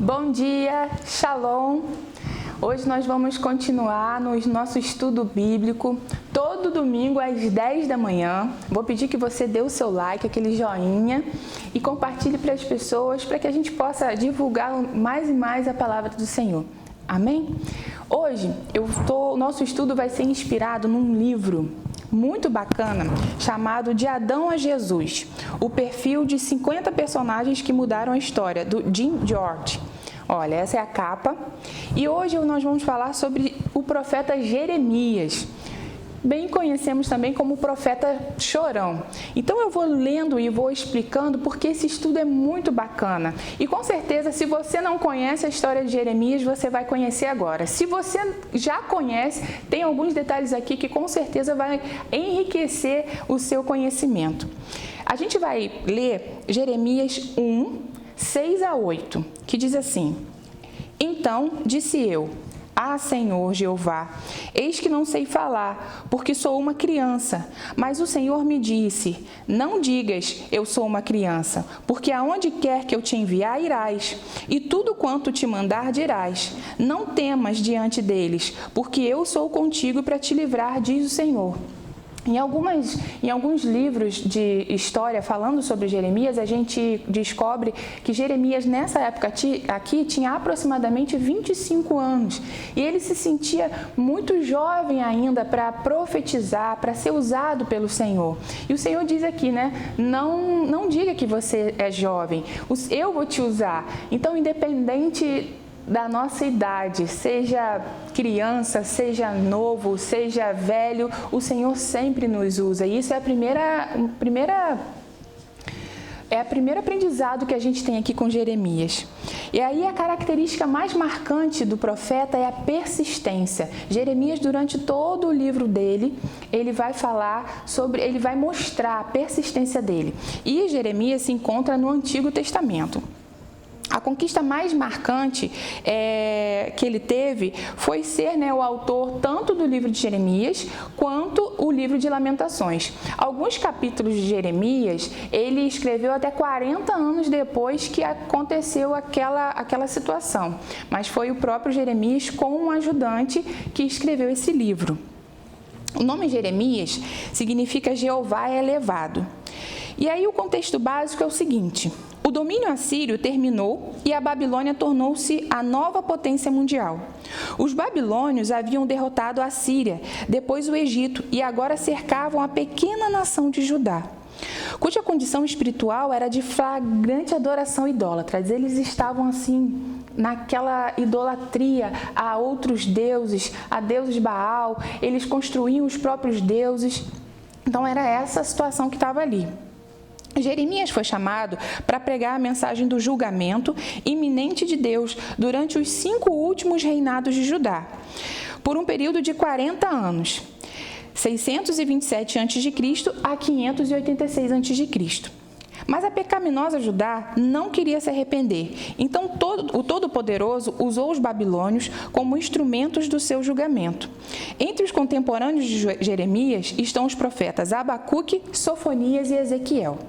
Bom dia, Shalom! Hoje nós vamos continuar no nosso estudo bíblico, todo domingo às 10 da manhã. Vou pedir que você dê o seu like, aquele joinha, e compartilhe para as pessoas, para que a gente possa divulgar mais e mais a palavra do Senhor. Amém? Hoje, o nosso estudo vai ser inspirado num livro muito bacana, chamado De Adão a Jesus, o perfil de 50 personagens que mudaram a história, do Jim George. Olha, essa é a capa. E hoje nós vamos falar sobre o profeta Jeremias. Bem conhecemos também como o profeta chorão. Então eu vou lendo e vou explicando porque esse estudo é muito bacana. E com certeza, se você não conhece a história de Jeremias, você vai conhecer agora. Se você já conhece, tem alguns detalhes aqui que com certeza vai enriquecer o seu conhecimento. A gente vai ler Jeremias 1, 6 a 8, que diz assim: Então disse eu: Ah, Senhor Jeová, eis que não sei falar, porque sou uma criança. Mas o Senhor me disse: Não digas, eu sou uma criança, porque aonde quer que eu te enviar, irás, e tudo quanto te mandar dirás. Não temas diante deles, porque eu sou contigo para te livrar, diz o Senhor. Em alguns livros de história falando sobre Jeremias, a gente descobre que Jeremias nessa época aqui tinha aproximadamente 25 anos e ele se sentia muito jovem ainda para profetizar, para ser usado pelo Senhor. E o Senhor diz aqui, né? Não diga que você é jovem, eu vou te usar. Então, independente da nossa idade, seja criança, seja novo, seja velho, o Senhor sempre nos usa. E isso é o primeiro aprendizado que a gente tem aqui com Jeremias. E aí a característica mais marcante do profeta é a persistência. Jeremias, durante todo o livro dele, ele vai mostrar a persistência dele. E Jeremias se encontra no Antigo Testamento. A conquista mais marcante que ele teve foi ser o autor tanto do livro de Jeremias quanto o livro de Lamentações. Alguns capítulos de Jeremias ele escreveu até 40 anos depois que aconteceu aquela situação, mas foi o próprio Jeremias com um ajudante que escreveu esse livro. O nome Jeremias significa Jeová é elevado. E aí o contexto básico é o seguinte: o domínio assírio terminou e a Babilônia tornou-se a nova potência mundial. Os babilônios haviam derrotado a Síria, depois o Egito e agora cercavam a pequena nação de Judá, cuja condição espiritual era de flagrante adoração idólatra. Eles estavam assim naquela idolatria a outros deuses, a deuses Baal, eles construíam os próprios deuses. Então era essa a situação que estava ali. Jeremias foi chamado para pregar a mensagem do julgamento iminente de Deus durante os 5 últimos reinados de Judá, por um período de 40 anos, 627 a.C. a 586 a.C. Mas a pecaminosa Judá não queria se arrepender, então o Todo-Poderoso usou os babilônios como instrumentos do seu julgamento. Entre os contemporâneos de Jeremias estão os profetas Abacuque, Sofonias e Ezequiel.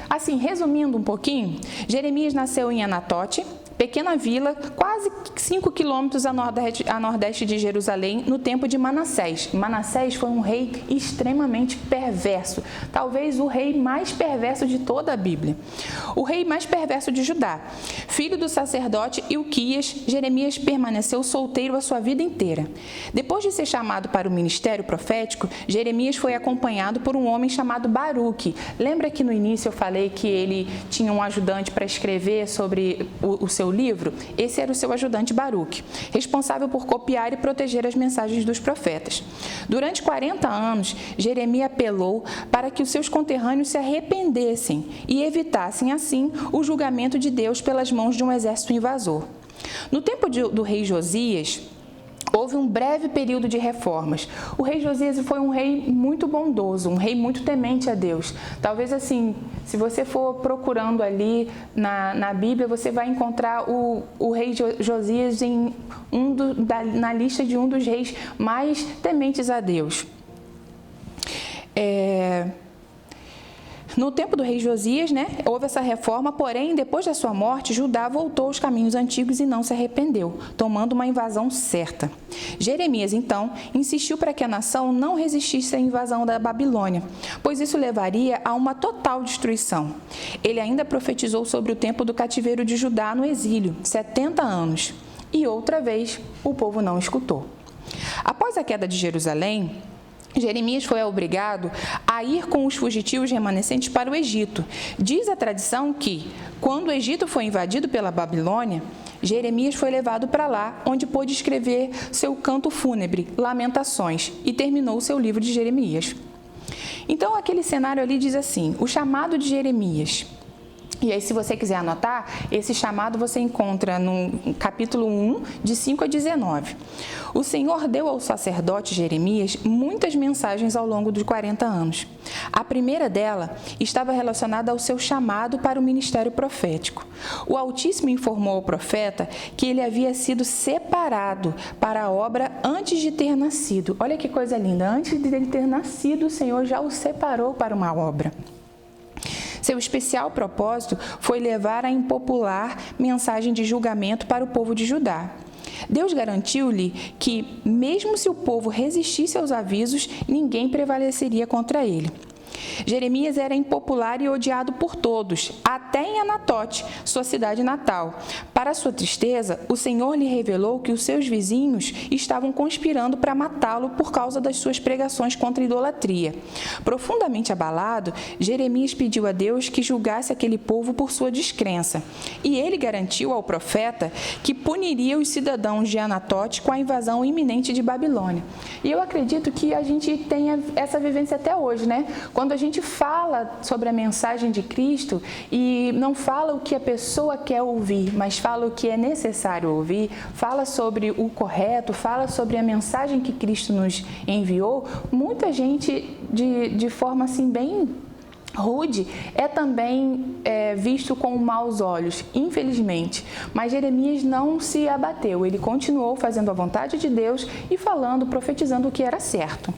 Assim, resumindo um pouquinho, Jeremias nasceu em Anatote, pequena vila, quase 5 quilômetros a nordeste de Jerusalém, no tempo de Manassés. Manassés foi um rei extremamente perverso, talvez o rei mais perverso de toda a Bíblia. O rei mais perverso de Judá. Filho do sacerdote Ilquias, Jeremias permaneceu solteiro a sua vida inteira. Depois de ser chamado para o ministério profético, Jeremias foi acompanhado por um homem chamado Baruque. Lembra que no início eu falei que ele tinha um ajudante para escrever sobre o seu livro? Esse era o seu ajudante Baruque, responsável por copiar e proteger as mensagens dos profetas. Durante 40 anos, Jeremias apelou para que os seus conterrâneos se arrependessem e evitassem, assim, o julgamento de Deus pelas mãos de um exército invasor. No tempo do rei Josias, houve um breve período de reformas. O rei Josias foi um rei muito bondoso, um rei muito temente a Deus. Talvez assim, se você for procurando ali na Bíblia, você vai encontrar o rei Josias na lista de um dos reis mais tementes a Deus. No tempo do rei Josias, houve essa reforma, porém, depois da sua morte, Judá voltou aos caminhos antigos e não se arrependeu, tomando uma invasão certa. Jeremias, então, insistiu para que a nação não resistisse à invasão da Babilônia, pois isso levaria a uma total destruição. Ele ainda profetizou sobre o tempo do cativeiro de Judá no exílio, 70 anos, e outra vez o povo não escutou. Após a queda de Jerusalém, Jeremias foi obrigado a ir com os fugitivos remanescentes para o Egito. Diz a tradição que, quando o Egito foi invadido pela Babilônia, Jeremias foi levado para lá, onde pôde escrever seu canto fúnebre, Lamentações, e terminou seu livro de Jeremias. Então, aquele cenário ali diz assim, o chamado de Jeremias. E aí, se você quiser anotar, esse chamado você encontra no capítulo 1, de 5 a 19. O Senhor deu ao sacerdote Jeremias muitas mensagens ao longo dos 40 anos. A primeira dela estava relacionada ao seu chamado para o ministério profético. O Altíssimo informou ao profeta que ele havia sido separado para a obra antes de ter nascido. Olha que coisa linda! Antes de ele ter nascido, o Senhor já o separou para uma obra. Seu especial propósito foi levar a impopular mensagem de julgamento para o povo de Judá. Deus garantiu-lhe que, mesmo se o povo resistisse aos avisos, ninguém prevaleceria contra ele. Jeremias era impopular e odiado por todos, até em Anatote, sua cidade natal. Para sua tristeza, o Senhor lhe revelou que os seus vizinhos estavam conspirando para matá-lo por causa das suas pregações contra a idolatria. Profundamente abalado, Jeremias pediu a Deus que julgasse aquele povo por sua descrença. E ele garantiu ao profeta que puniria os cidadãos de Anatote com a invasão iminente de Babilônia. E eu acredito que a gente tenha essa vivência até hoje, Quando a gente fala sobre a mensagem de Cristo e não fala o que a pessoa quer ouvir, mas fala o que é necessário ouvir, fala sobre o correto, fala sobre a mensagem que Cristo nos enviou, muita gente de forma assim bem rude é também visto com maus olhos, infelizmente. Mas Jeremias não se abateu, ele continuou fazendo a vontade de Deus e falando, profetizando o que era certo.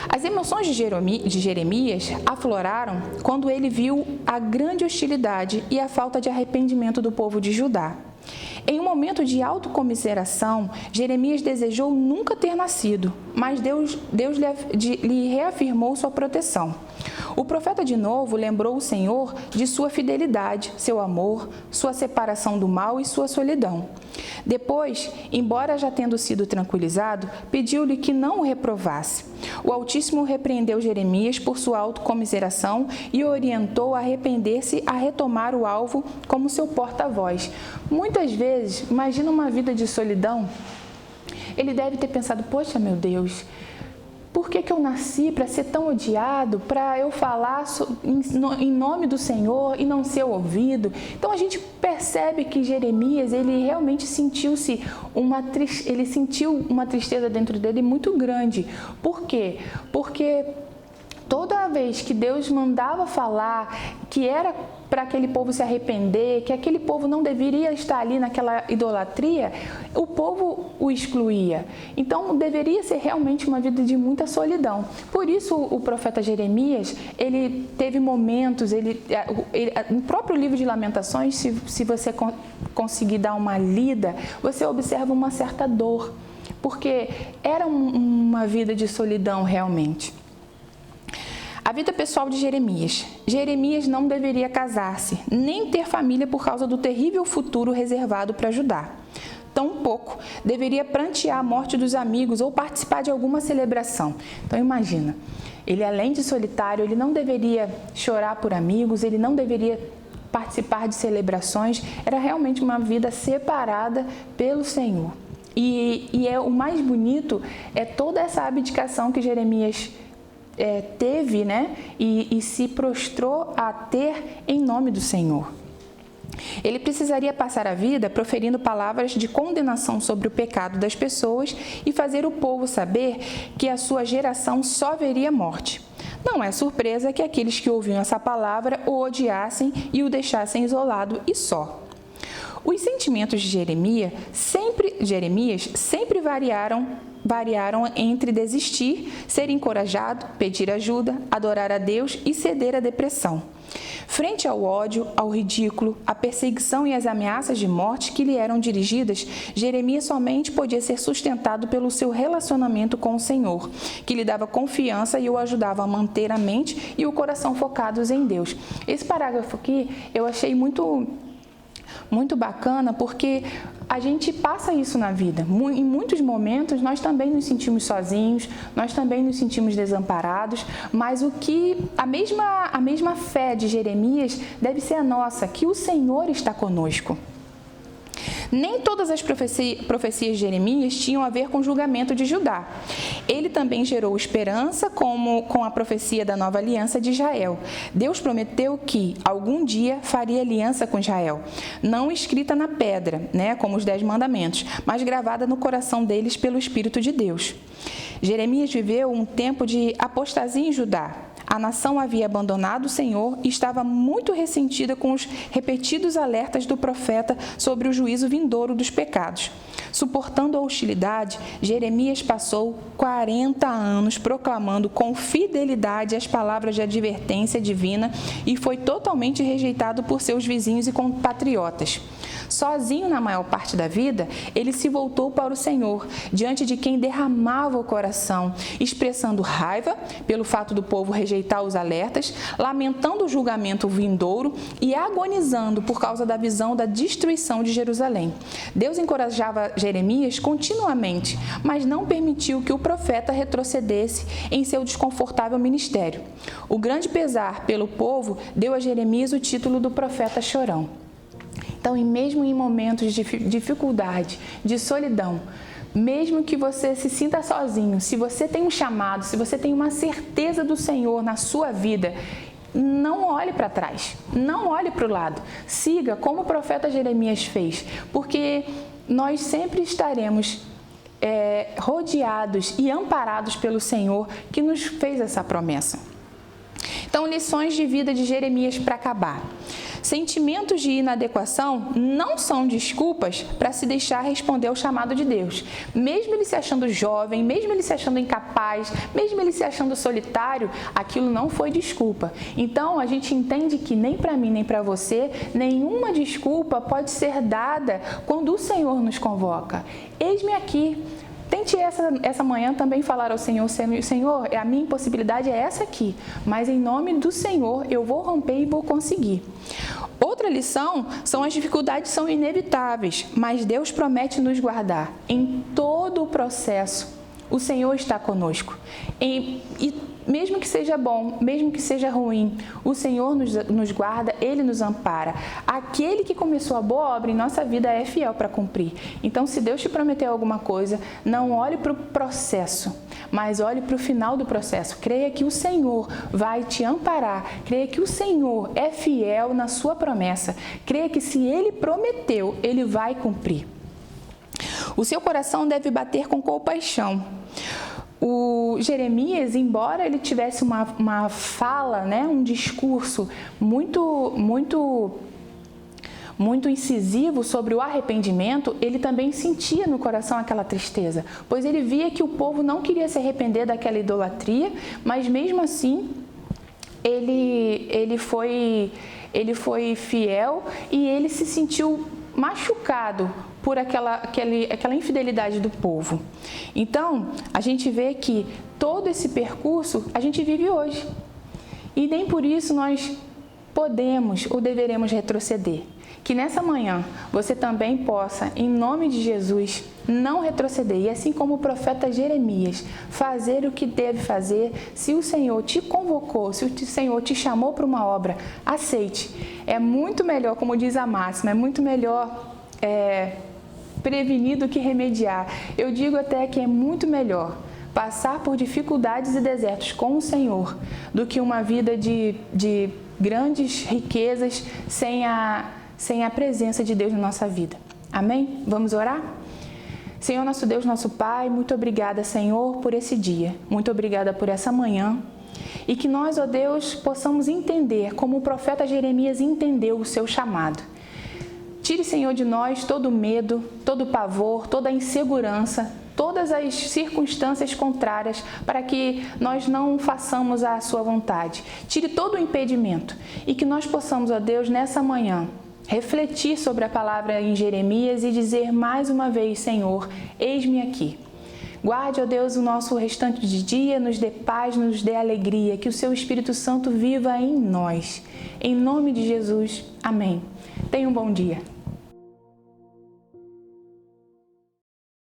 As emoções de Jeremias afloraram quando ele viu a grande hostilidade e a falta de arrependimento do povo de Judá. Em um momento de autocomiseração, Jeremias desejou nunca ter nascido, mas Deus lhe reafirmou sua proteção. O profeta de novo lembrou o Senhor de sua fidelidade, seu amor, sua separação do mal e sua solidão. Depois, embora já tendo sido tranquilizado, pediu-lhe que não o reprovasse. O Altíssimo repreendeu Jeremias por sua autocomiseração e o orientou a arrepender-se a retomar o alvo como seu porta-voz. Muitas vezes, imagina uma vida de solidão, ele deve ter pensado, poxa, meu Deus, por que eu nasci para ser tão odiado, para eu falar em nome do Senhor e não ser ouvido? Então a gente percebe que Jeremias, ele realmente sentiu uma tristeza dentro dele muito grande. Por quê? Porque toda vez que Deus mandava falar que era para aquele povo se arrepender, que aquele povo não deveria estar ali naquela idolatria, o povo o excluía. Então, deveria ser realmente uma vida de muita solidão. Por isso, o profeta Jeremias, ele teve momentos, no próprio livro de Lamentações, se você conseguir dar uma lida, você observa uma certa dor, porque era uma vida de solidão realmente. A vida pessoal de Jeremias. Jeremias não deveria casar-se, nem ter família por causa do terrível futuro reservado para Judá. Tampouco deveria prantear a morte dos amigos ou participar de alguma celebração. Então imagina, ele além de solitário, ele não deveria chorar por amigos, ele não deveria participar de celebrações, era realmente uma vida separada pelo Senhor. E o mais bonito é toda essa abdicação que Jeremias teve, e se prostrou a ter em nome do Senhor. Ele precisaria passar a vida proferindo palavras de condenação sobre o pecado das pessoas e fazer o povo saber que a sua geração só veria morte. Não é surpresa que aqueles que ouviam essa palavra o odiassem e o deixassem isolado e só. Os sentimentos de Jeremias sempre variaram entre desistir, ser encorajado, pedir ajuda, adorar a Deus e ceder à depressão. Frente ao ódio, ao ridículo, à perseguição e às ameaças de morte que lhe eram dirigidas, Jeremias somente podia ser sustentado pelo seu relacionamento com o Senhor, que lhe dava confiança e o ajudava a manter a mente e o coração focados em Deus. Esse parágrafo aqui eu achei muito bacana, porque a gente passa isso na vida. Em muitos momentos nós também nos sentimos sozinhos, nós também nos sentimos desamparados, mas a mesma fé de Jeremias deve ser a nossa, que o Senhor está conosco. Nem todas as profecias de Jeremias tinham a ver com o julgamento de Judá. Ele também gerou esperança, como com a profecia da nova aliança de Israel. Deus prometeu que algum dia faria aliança com Israel, não escrita na pedra, como os 10 mandamentos, mas gravada no coração deles pelo Espírito de Deus. Jeremias viveu um tempo de apostasia em Judá. A nação havia abandonado o Senhor e estava muito ressentida com os repetidos alertas do profeta sobre o juízo vindouro dos pecados. Suportando a hostilidade, Jeremias passou 40 anos proclamando com fidelidade as palavras de advertência divina e foi totalmente rejeitado por seus vizinhos e compatriotas. Sozinho na maior parte da vida, ele se voltou para o Senhor, diante de quem derramava o coração, expressando raiva pelo fato do povo rejeitar os alertas, lamentando o julgamento vindouro e agonizando por causa da visão da destruição de Jerusalém. Deus encorajava Jeremias continuamente, mas não permitiu que o profeta retrocedesse em seu desconfortável ministério. O grande pesar pelo povo deu a Jeremias o título do profeta chorão. Então, mesmo em momentos de dificuldade, de solidão, mesmo que você se sinta sozinho, se você tem um chamado, se você tem uma certeza do Senhor na sua vida, não olhe para trás, não olhe para o lado. Siga como o profeta Jeremias fez, porque nós sempre estaremos rodeados e amparados pelo Senhor que nos fez essa promessa. Então, lições de vida de Jeremias para acabar. Sentimentos de inadequação não são desculpas para se deixar responder ao chamado de Deus. Mesmo ele se achando jovem, mesmo ele se achando incapaz, mesmo ele se achando solitário, aquilo não foi desculpa. Então, a gente entende que nem para mim, nem para você, nenhuma desculpa pode ser dada quando o Senhor nos convoca. Eis-me aqui. Tente essa manhã também falar ao Senhor: Senhor, a minha impossibilidade é essa aqui, mas em nome do Senhor eu vou romper e vou conseguir. Outra lição são as dificuldades são inevitáveis, mas Deus promete nos guardar. Em todo o processo, o Senhor está conosco. E mesmo que seja bom, mesmo que seja ruim, o Senhor nos guarda, Ele nos ampara. Aquele que começou a boa obra em nossa vida é fiel para cumprir. Então, se Deus te prometeu alguma coisa, não olhe para o processo, mas olhe para o final do processo. Creia que o Senhor vai te amparar. Creia que o Senhor é fiel na sua promessa. Creia que se Ele prometeu, Ele vai cumprir. O seu coração deve bater com compaixão. O Jeremias, embora ele tivesse uma fala, um discurso muito incisivo sobre o arrependimento, ele também sentia no coração aquela tristeza, pois ele via que o povo não queria se arrepender daquela idolatria, mas mesmo assim ele foi fiel e ele se sentiu machucado por aquela infidelidade do povo. Então, a gente vê que todo esse percurso a gente vive hoje. E nem por isso nós podemos ou deveremos retroceder. Que nessa manhã você também possa, em nome de Jesus, não retroceder. E assim como o profeta Jeremias, fazer o que deve fazer. Se o Senhor te convocou, se o Senhor te chamou para uma obra, aceite. É muito melhor, como diz a máxima, é muito melhor prevenir do que remediar. Eu digo até que é muito melhor passar por dificuldades e desertos com o Senhor do que uma vida de grandes riquezas sem a presença de Deus na nossa vida. Amém? Vamos orar? Senhor, nosso Deus, nosso Pai, muito obrigada, Senhor, por esse dia. Muito obrigada por essa manhã. E que nós, ó Deus, possamos entender como o profeta Jeremias entendeu o seu chamado. Tire, Senhor, de nós todo o medo, todo o pavor, toda a insegurança, todas as circunstâncias contrárias para que nós não façamos a sua vontade. Tire todo o impedimento e que nós possamos, ó Deus, nessa manhã, refletir sobre a palavra em Jeremias e dizer mais uma vez, Senhor, eis-me aqui. Guarde, ó Deus, o nosso restante de dia, nos dê paz, nos dê alegria, que o Seu Espírito Santo viva em nós. Em nome de Jesus, amém. Tenha um bom dia.